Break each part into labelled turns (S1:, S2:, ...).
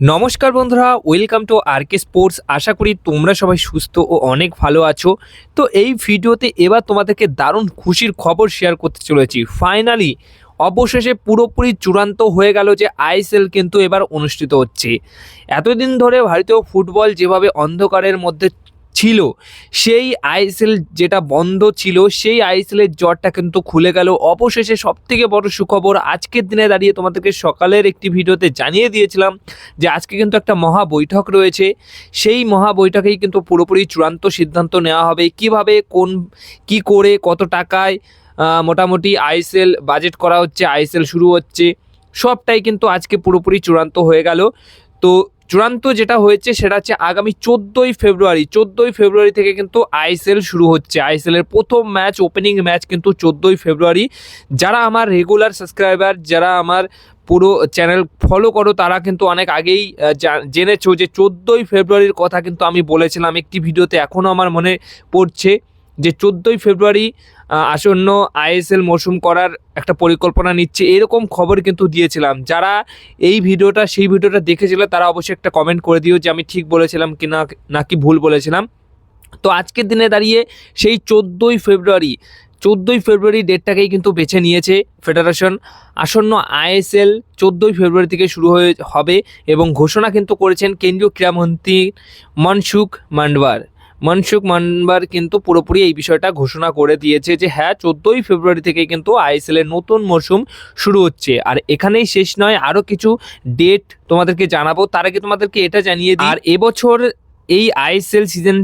S1: নমস্কার বন্ধুরা, welcome to আরকে sports. আশা করি তোমরা সবাই সুস্থ ও অনেক ভালো আছো। তো এই ভিডিওতে এবার তোমাদেরকে দারুণ খুশির খবর শেয়ার করতে চলেছি। ফাইনালি অবশেষে পুরোপুরি চূড়ান্ত হয়ে গেল যে আইএসএল কিন্তু এবার অনুষ্ঠিত হচ্ছে। এতদিন ধরে ভারতীয় ফুটবল যেভাবে অন্ধকারের মধ্যে ছিল, সেই আইএসএল যেটা বন্ধ ছিল সেই আইএসএলের জটটা কিন্তু খুলে গেল। অবশেষে সবথেকে বড় সুখবর আজকের দিনে দাঁড়িয়ে তোমাদেরকে সকালের একটি ভিডিওতে জানিয়ে দিয়েছিলাম যে আজকে কিন্তু একটা মহা বৈঠক রয়েছে। সেই মহা বৈঠকেই কিন্তু পুরোপুরি চূড়ান্ত সিদ্ধান্ত নেওয়া হবে কিভাবে কি করে কত টাকায় মোটামুটি আইএসএল বাজেট করা হচ্ছে, আইএসএল শুরু হচ্ছে, সবটাই কিন্তু আজকে পুরোপুরি চূড়ান্ত হয়ে গেল। তো চূড়ান্ত যেটা হয়েছে সেটা হচ্ছে আগামী 14ই ফেব্রুয়ারি থেকে কিন্তু আইএসএল শুরু হচ্ছে। আইএসএলের প্রথম ম্যাচ, ওপেনিং ম্যাচ কিন্তু 14ই ফেব্রুয়ারি। যারা আমার রেগুলার সাবস্ক্রাইবার, যারা আমার পুরো চ্যানেল ফলো করো, তারা কিন্তু অনেক আগেই জেনেছো যে 14ই ফেব্রুয়ারির কথা কিন্তু আমি বলেছিলাম একটি ভিডিওতে। এখনও আমার মনে পড়ছে যে 14ই ফেব্রুয়ারি আসন্ন আইএসএল মরশুম করার একটা পরিকল্পনা নিচ্ছে, এরকম খবর কিন্তু দিয়েছিলাম। যারা সেই ভিডিওটা দেখেছিল তারা অবশ্যই একটা কমেন্ট করে দিও যে আমি ঠিক বলেছিলাম কি না, নাকি ভুল বলেছিলাম। তো আজকের দিনে দাঁড়িয়ে সেই 14ই ফেব্রুয়ারি ডেটটাকেই কিন্তু বেছে নিয়েছে ফেডারেশন। আসন্ন আইএসএল 14ই ফেব্রুয়ারি থেকে শুরু হবে এবং ঘোষণা কিন্তু করেছেন কেন্দ্রীয় ক্রীড়ামন্ত্রী মনসুখ মান্ডবার কিন্তু পুরোপুরি এই বিষয়টা ঘোষণা করে দিয়েছে যে হ্যাঁ, 14ই ফেব্রুয়ারি থেকে কিন্তু আইএসএলের নতুন মরশুম শুরু হচ্ছে। আর এখানেই শেষ নয়, আরও কিছু ডেট তোমাদেরকে জানাবো। তার আগে তোমাদেরকে এটা জানিয়ে দিই, আর এবছর এই আইএসএল সিজন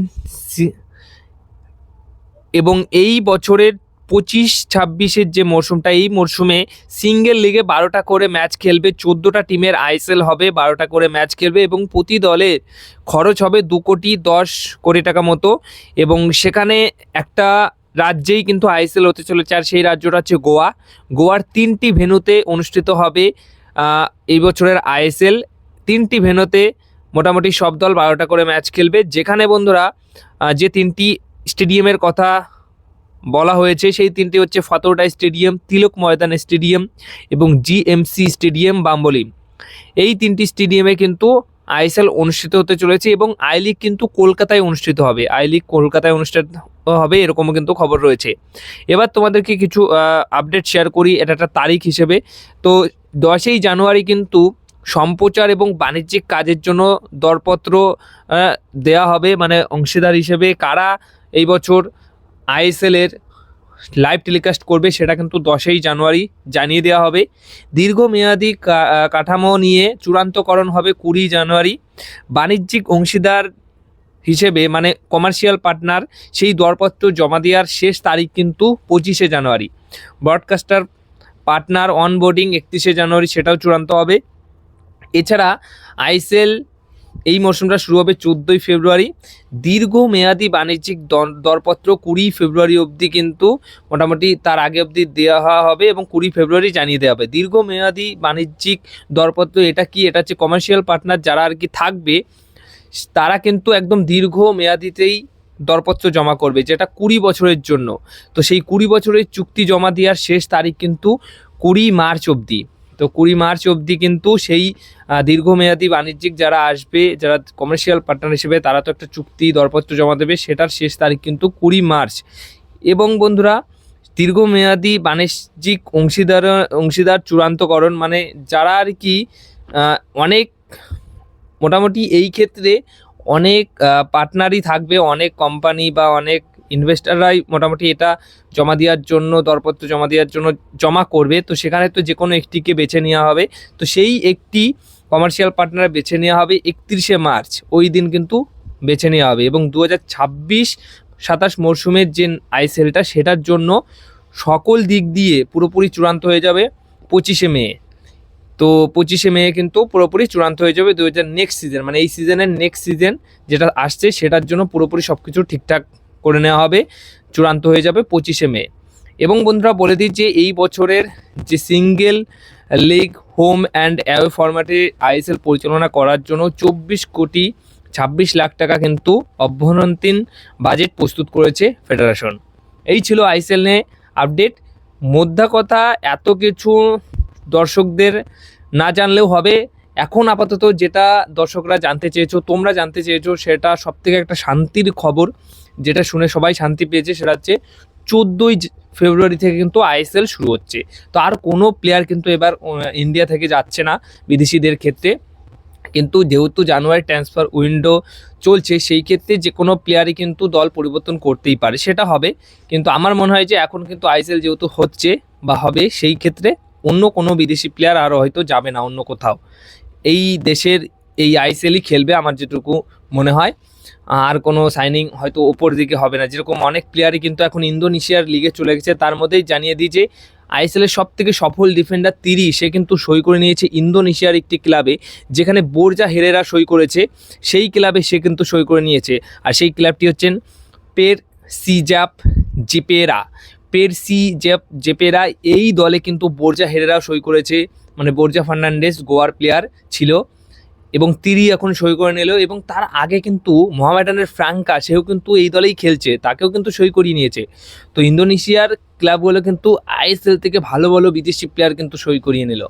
S1: এবং এই বছরের 25-26-এর যে মরশুমটা, এই মরশুমে সিঙ্গেল লিগে 12টা করে ম্যাচ খেলবে। 14টা টিমের আইএসএল হবে, 12টা করে ম্যাচ খেলবে এবং প্রতি দলের খরচ হবে 2 কোটি 10 কোটি টাকা মতো। এবং সেখানে একটা রাজ্যেই কিন্তু আইএসএল হতে চলেছে, আর সেই রাজ্যটা হচ্ছে গোয়া। গোয়ার 3টি ভেন্যুতে অনুষ্ঠিত হবে এই বছরের আইএসএল। 3টি ভেন্যুতে মোটামুটি সব দল 12টা করে ম্যাচ খেলবে। যেখানে বন্ধুরা যে 3টি স্টেডিয়ামের কথা বলা হয়েছে সেই 3টি হচ্ছে ফাতোরডা স্টেডিয়াম, তিলক ময়দান স্টেডিয়াম এবং জিএমসি স্টেডিয়াম বাম্বলি। এই 3টি স্টেডিয়ামে কিন্তু আইএসএল অনুষ্ঠিত হতে চলেছে এবং আই লিগ কিন্তু কলকাতায় অনুষ্ঠিত হবে, এরকমও কিন্তু খবর রয়েছে। এবার তোমাদেরকে কিছু আপডেট শেয়ার করি, এটা একটা তারিখ হিসেবে। তো 10ই জানুয়ারি কিন্তু সম্প্রচার এবং বাণিজ্যিক কাজের জন্য দরপত্র দেয়া হবে, মানে অংশীদার হিসেবে কারা এই বছর আইএসএলের লাইভ টেলিকাস্ট করবে সেটা কিন্তু 10ই জানুয়ারি জানিয়ে দেওয়া হবে। দীর্ঘমেয়াদী কাঠামো নিয়ে চূড়ান্তকরণ হবে 20 জানুয়ারি। বাণিজ্যিক অংশীদার হিসেবে মানে কমার্শিয়াল পার্টনার, সেই দরপত্র জমা দেওয়ার শেষ তারিখ কিন্তু 25শে জানুয়ারি। ব্রডকাস্টার পার্টনার অনবোর্ডিং 31শে জানুয়ারি, সেটাও চূড়ান্ত হবে। এছাড়া আইএসএল এই মরশুমটা শুরু হবে 14ই ফেব্রুয়ারি। দীর্ঘমেয়াদী বাণিজ্যিক দরপত্র 20 ফেব্রুয়ারি অবধি কিন্তু মোটামুটি তার আগে অবধি দেওয়া হবে এবং 20 ফেব্রুয়ারি জানিয়ে দেওয়া হবে। দীর্ঘমেয়াদী বাণিজ্যিক দরপত্র এটা কি? এটা হচ্ছে কমার্শিয়াল পার্টনার যারা আর কি থাকবে, তারা কিন্তু একদম দীর্ঘমেয়াদিতেই দরপত্র জমা করবে, যেটা 20 বছরের জন্য। তো সেই 20 বছরের চুক্তি জমা দেওয়ার শেষ তারিখ কিন্তু 20 মার্চ অবধি। তো 20 মার্চ অবধি কিন্তু সেই দীর্ঘমেয়াদী বাণিজ্যিক যারা আসবে, যারা কমার্শিয়াল পার্টনার হিসেবে, তারা তো একটা চুক্তি দরপত্র জমা দেবে, সেটার শেষ তারিখ কিন্তু 20 মার্চ। এবং বন্ধুরা, দীর্ঘমেয়াদী বাণিজ্যিক অংশীদার চূড়ান্তকরণ মানে যারা আর কি অনেক মোটামুটি এই ক্ষেত্রে অনেক পার্টনারই থাকবে, অনেক কোম্পানি বা অনেক ইনভেস্টাররাই মোটামুটি এটা জমা দেওয়ার জন্য, দরপত্র জমা দেওয়ার জন্য জমা করবে। তো সেখানে তো যে কোনো একটিকে বেছে নেওয়া হবে। তো সেই একটি কমার্শিয়াল পার্টনার বেছে নেওয়া হবে 31শে মার্চ, ওই দিন কিন্তু বেছে নেওয়া হবে। এবং 2026-27 মরশুমের যে আইএসএলটা, সেটার জন্য সকল দিক দিয়ে পুরোপুরি চূড়ান্ত হয়ে যাবে 25শে মে। তো 25শে মে কিন্তু পুরোপুরি চূড়ান্ত হয়ে যাবে 2000 নেক্সট সিজন, মানে এই সিজনের নেক্সট সিজন যেটা আসছে সেটার জন্য পুরোপুরি সব কিছু ঠিকঠাক করে নেওয়া হবে, চূড়ান্ত হয়ে যাবে 25শে মে। এবং বন্ধুরা বলে দিই যে এই বছরের যে single league home and away ফরম্যাটে আইএসএল পরিচালনা করার জন্য 24,26,00,000 টাকা কিন্তু অভ্যন্তরীণ বাজেট প্রস্তুত করেছে ফেডারেশন। এই ছিল আইএসএল নিয়ে আপডেট। মোদ্দা কথা, এত কিছু দর্শকদের না জানলেও হবে, এখন আপাতত যেটা দর্শকরা জানতে চেয়েছো, তোমরা জানতে চেয়েছো, সেটা সবথেকে একটা শান্তির খবর, যেটা শুনে সবাই শান্তি পেয়েছে, সেটা হচ্ছে 14ই ফেব্রুয়ারি থেকে কিন্তু আইএসএল শুরু হচ্ছে। তো আর কোনো প্লেয়ার কিন্তু এবার ইন্ডিয়া থেকে যাচ্ছে না বিদেশিদের ক্ষেত্রে। কিন্তু যেহেতু জানুয়ারি ট্রান্সফার উইন্ডো চলছে, সেই ক্ষেত্রে যে কোনো প্লেয়ারই কিন্তু দল পরিবর্তন করতেই পারে, সেটা হবে। কিন্তু আমার মনে হয় যে এখন কিন্তু আইএসএল যেহেতু হচ্ছে বা হবে, সেই ক্ষেত্রে অন্য কোনো বিদেশি প্লেয়ার আর হয়তো যাবে না অন্য কোথাও, এই দেশের এই আইএসএলই খেলবে আমার যেটুকু মনে হয়। আর কোনো সাইনিং হয়তো ওপর দিকে হবে না। যেরকম অনেক প্লেয়ারই কিন্তু এখন ইন্দোনেশিয়ার লিগে চলে গেছে, তার মধ্যেই জানিয়ে দিই যে আইএসএলের সব থেকে সফল ডিফেন্ডার তিরি, সে কিন্তু সই করে নিয়েছে ইন্দোনেশিয়ার একটি ক্লাবে, যেখানে বোরজা হেরেরা সই করেছে, সেই ক্লাবে সে কিন্তু সই করে নিয়েছে। আর সেই ক্লাবটি হচ্ছেন পেরসিজাপ জেপেরা। পেরসিজাপ জেপেরা, এই দলে কিন্তু বোরজা হেরেরা সই করেছে, মানে বোরজা ফার্নান্ডেস গোয়ার প্লেয়ার ছিল, এবং তিরি এখন সই করে নিল। এবং তার আগে কিন্তু মোহামেডানের ফ্রাঙ্কা, সেও কিন্তু এই দলেই খেলছে, তাকেও কিন্তু সই করিয়ে নিয়েছে। তো ইন্দোনেশিয়ার ক্লাবগুলো কিন্তু আইএসএল থেকে ভালো ভালো বিদেশি প্লেয়ার কিন্তু সই করিয়ে নিল।